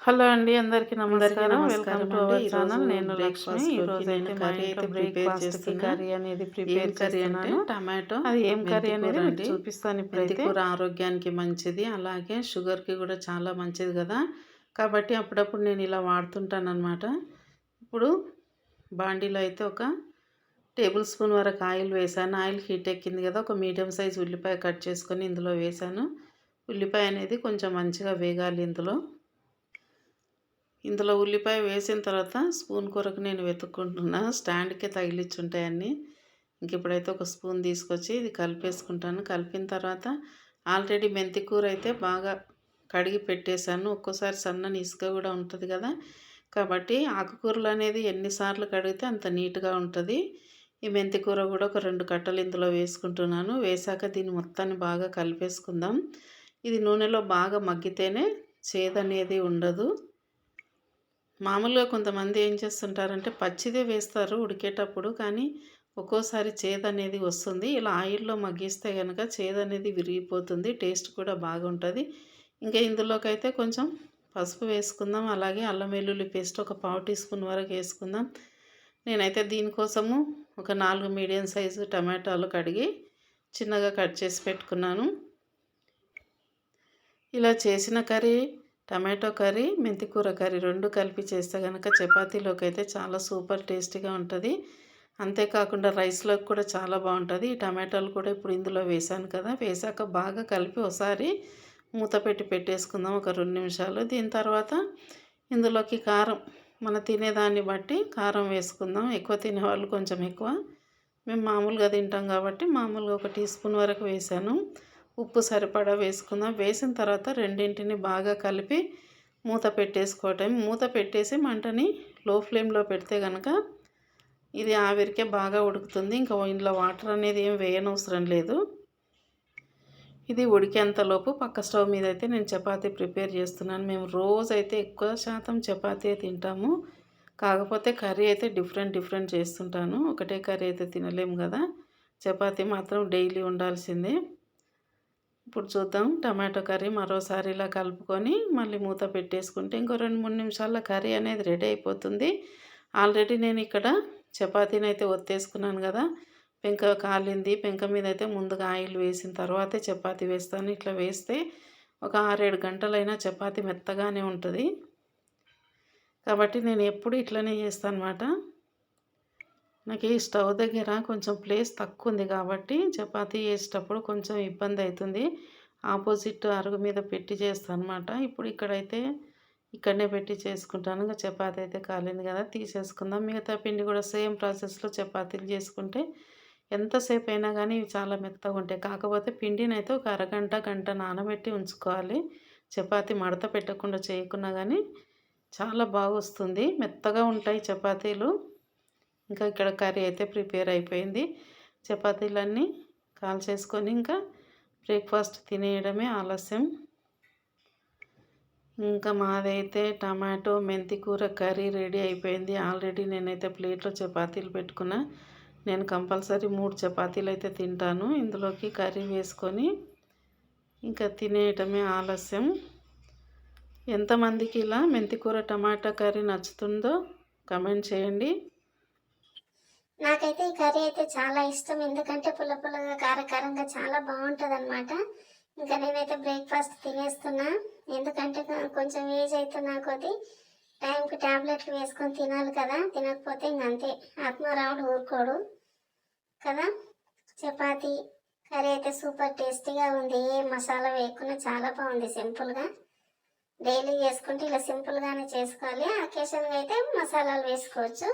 Hello అండి. అందరికీ నమస్కారం. వెల్కమ్ టు అండి. అవర్ ఈరోజు ఛానల్. నేను లక్ష్మి. బ్రేక్‌ఫాస్ట్‌లోకి నేను ఈరోజైతే మా కర్రీ ఇంట్లో అయితే ప్రిపేర్ బ్రేక్‌ఫాస్ట్‌కి చేస్తున్నా. కర్రీ అనేది ఏం ప్రిపేర్ కర్రీ అంటే చేస్తున్నాను. టమాటో అది ఏం కర్రీ మెంతి కూర అనేది మీకు అండి. చూపిస్తాను మెంతి ఇప్పుడైతే. కూర ఆరోగ్యానికి మంచిది. అలాగే షుగర్‌కి కూడా చాలా మంచిది కదా! కాబట్టి అప్పుడప్పుడు నేను ఇలా వాడుతుంటాననమాట. ఇప్పుడు బాండీలో అయితే ఒక టేబుల్ స్పూన్ వరకు ఆయిల్ వేశాను. ఆయిల్ హీట్ ఎక్కింది కదా! ఒక మీడియం సైజ్ ఉల్లిపాయ కట్ చేసుకొని ఇందులో వేశాను. ఉల్లిపాయ అనేది కొంచెం మంచిగా వేగాలి ఇందులో. ఇందులో ఉల్లిపాయ వేసిన తర్వాత స్పూన్ కొరకు నేను వెతుక్కుంటున్నా. స్టాండ్‌కే తగిలిచ్చుంటాయి అన్నీ. ఇప్పుడైతే ఒక స్పూన్ తీసుకొచ్చి ఇది కలిపేసుకుంటాను. కలిపిన తర్వాత ఆల్రెడీ మెంతి కూర అయితే బాగా కడిగి పెట్టేశాను. ఒక్కోసారి సన్నని ఇసుక కూడా ఉంటది కదా! కాబట్టి ఆకుకూరలు అనేది ఎన్నిసార్లు కడిగితే అంత నీట్‌గా ఉంటది. ఈ మెంతి కూర కూడా ఒక 2 కట్టలు ఇందులో వేసుకుంటున్నాను. వేశాక దీన్ని మొత్తాన్ని బాగా కలిపేసుకుందాం. ఇది నూనెలో బాగా మగ్గితేనే చేదనేది ఉండదు. మామూలుగా కొంతమంది ఏం చేస్తుంటారంటే పచ్చిదే వేస్తారు ఉడికేటప్పుడు. కానీ ఒక్కోసారి చేదనేది వస్తుంది. ఇలా ఆయిల్‌లో మగ్గిస్తే గనక చేదనేది విరిగిపోతుంది. టేస్ట్ కూడా బాగుంటది. ఇంకా ఇందులోకైతే కొంచెం పసుపు వేసుకుందాం. అలాగే అల్లం వెల్లుల్లి పేస్ట్ ఒక పావు టీ స్పూన్ వరకు వేసుకుందాం. నేనైతే దీనికోసము ఒక 4 మీడియం సైజు టమాటాలు కడిగి చిన్నగా కట్ చేసి పెట్టుకున్నాను. ఇలా చేసిన కర్రీ టమాటో కర్రీ, మెంతికూర కర్రీ 2 కలిపి చేస్తే గనక చపాతీలోకి అయితే చాలా సూపర్ టేస్టీగా ఉంటుంది. అంతేకాకుండా రైస్‌లోకి కూడా చాలా బాగుంటుంది. ఈ టమాటాలు కూడా ఇప్పుడు ఇందులో వేశాను కదా! వేశాక బాగా కలిపి ఒకసారి మూత పెట్టి పెట్టేసుకుందాం ఒక 2 నిమిషాలు. దీని తర్వాత ఇందులోకి కారం మన తినేదాన్ని బట్టి కారం వేసుకుందాం. ఎక్కువ తినేవాళ్ళు కొంచెం ఎక్కువ. మేము మామూలుగా తింటాం కాబట్టి మామూలుగా ఒక టీ స్పూన్ వరకు వేశాను. ఉప్పు సరిపడా వేసుకుందాం. వేసిన తర్వాత రెండింటిని బాగా కలిపి మూత పెట్టేసుకోవటం. మూత పెట్టేసి మంటని లో ఫ్లేమ్‌లో పెడితే గనక ఇది ఆవిరికే బాగా ఉడుకుతుంది. ఇంకా ఇందులో వాటర్ అనేది ఏం వేయనవసరం లేదు. ఇది ఉడికేంతలోపు పక్క స్టవ్ మీద అయితే నేను చపాతీ ప్రిపేర్ చేస్తున్నాను. మేము రోజైతే ఎక్కువ శాతం చపాతీయే తింటాము. కాకపోతే కర్రీ అయితే డిఫరెంట్ చేస్తుంటాను. ఒకటే కర్రీ అయితే తినలేము కదా! చపాతీ మాత్రం డైలీ ఉండాల్సిందే. ఇప్పుడు చూద్దాం టమాటో కర్రీ మరోసారి ఇలా కలుపుకొని మళ్ళీ మూత పెట్టేసుకుంటే ఇంకో 2, 3 నిమిషాల్లో కర్రీ అనేది రెడీ అయిపోతుంది. ఆల్రెడీ నేను ఇక్కడ చపాతీని అయితే ఒత్తేసుకున్నాను కదా! పెంక కాలింది. పెంక మీద అయితే ముందుగా ఆయిల్ వేసిన తర్వాతే చపాతీ వేస్తాను. ఇట్లా వేస్తే ఒక 6, 7 గంటలైనా చపాతీ మెత్తగానే ఉంటుంది. కాబట్టి నేను ఎప్పుడు ఇట్లనే చేస్తాను అన్నమాట. నాకు ఈ స్టవ్ దగ్గర కొంచెం ప్లేస్ తక్కువ ఉంది కాబట్టి చపాతీ చేసేటప్పుడు కొంచెం ఇబ్బంది అవుతుంది. ఆపోజిట్ అరుగు మీద పెట్టి చేస్తాను అన్నమాట. ఇప్పుడు ఇక్కడనే పెట్టి చేసుకుంటాను. ఇంకా చపాతీ అయితే కాలింది కదా! తీసేసుకుందాం. మిగతా పిండి కూడా సేమ్ ప్రాసెస్‌లో చపాతీలు చేసుకుంటే ఎంతసేపు అయినా కానీ ఇవి చాలా మెత్తగా ఉంటాయి. కాకపోతే పిండిని అయితే ఒక అరగంట, గంట నానబెట్టి ఉంచుకోవాలి. చపాతీ మడత పెట్టకుండా చేయకున్నా కానీ చాలా బాగొస్తుంది. మెత్తగా ఉంటాయి చపాతీలు. ఇంకా ఇక్కడ కర్రీ అయితే ప్రిపేర్ అయిపోయింది. చపాతీలన్నీ కాల్చేసుకొని ఇంకా బ్రేక్‌ఫాస్ట్ తినేయడమే ఆలస్యం. ఇంకా మాదైతే టమాటో మెంతి కూర కర్రీ రెడీ అయిపోయింది. ఆల్రెడీ నేనైతే ప్లేట్‌లో చపాతీలు పెట్టుకున్నా. నేను కంపల్సరీ 3 చపాతీలు అయితే తింటాను. ఇందులోకి కర్రీ వేసుకొని ఇంకా తినేయటమే ఆలస్యం. ఎంతమందికి ఇలా మెంతి కూర టమాటా కర్రీ నచ్చుతుందో కామెంట్ చేయండి. నాకైతే ఈ కర్రీ అయితే చాలా ఇష్టం. ఎందుకంటే పుల్ల పుల్లగా, కారకారంగా చాలా బావుంటదనమాట. ఇంకా నేనైతే బ్రేక్‌ఫాస్ట్ తినేస్తున్నా. ఎందుకంటే కొంచెం ఏజ్ అవుతున్న కొద్దీ టైంకి టాబ్లెట్లు వేసుకొని తినాలి కదా! తినకపోతే ఇంకంతే ఆత్మారాముడు ఊరుకోడు కదా! చపాతీ కర్రీ అయితే సూపర్ టేస్టీగా ఉంది. ఏ మసాలా వేయకుండా చాలా బాగుంది సింపుల్‌గా. డైలీ చేసుకుంటే ఇలా సింపుల్‌గానే చేసుకోవాలి. అకేషన్‌గా అయితే మసాలాలు వేసుకోవచ్చు.